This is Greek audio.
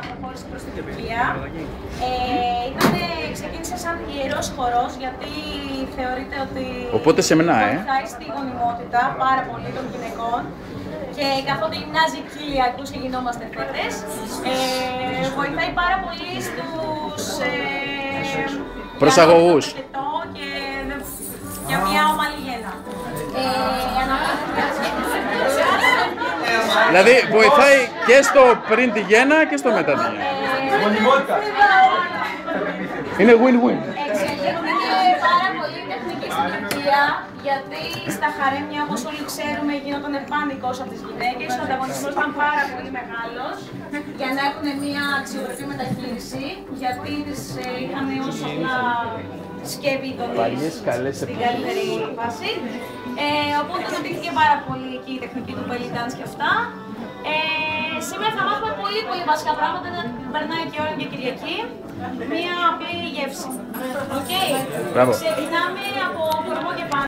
προχώρησε προς την Τουρκία. Ξεκίνησε σαν ιερός χορός, γιατί θεωρείται ότι βοηθάει στη γονιμότητα πάρα πολύ των γυναικών. Και καθότι γυμνάζει κοιλιακούς και γινόμαστε φέτες, βοηθάει πάρα πολύ στους προσαγωγούς και για μια ομαλή γέννα. Δηλαδή βοηθάει και στο πριν τη γέννα και στο μετά τη γέννα. Είναι win-win. Εξελίχθηκε πάρα πολύ τεχνική στην Τουρκία, γιατί στα χαρέμια, όπως όλοι ξέρουμε, γινόταν πανικός από τις γυναίκες. Ο ανταγωνισμός ήταν πάρα πολύ μεγάλος για να έχουν μια αξιοπρεπή μεταχείριση, γιατί τις είχαν ως απλά σκεύη ειδονής στην καλύτερη φάση. Οπότε αναπτύχθηκε πάρα πολύ εκεί η τεχνική του belly dance και αυτά. Σήμερα θα μάθουμε πολύ βασικά πράγματα, να περνάει και η ώρα για Κυριακή. Μία απλή γεύση. Οκ. Μπράβο.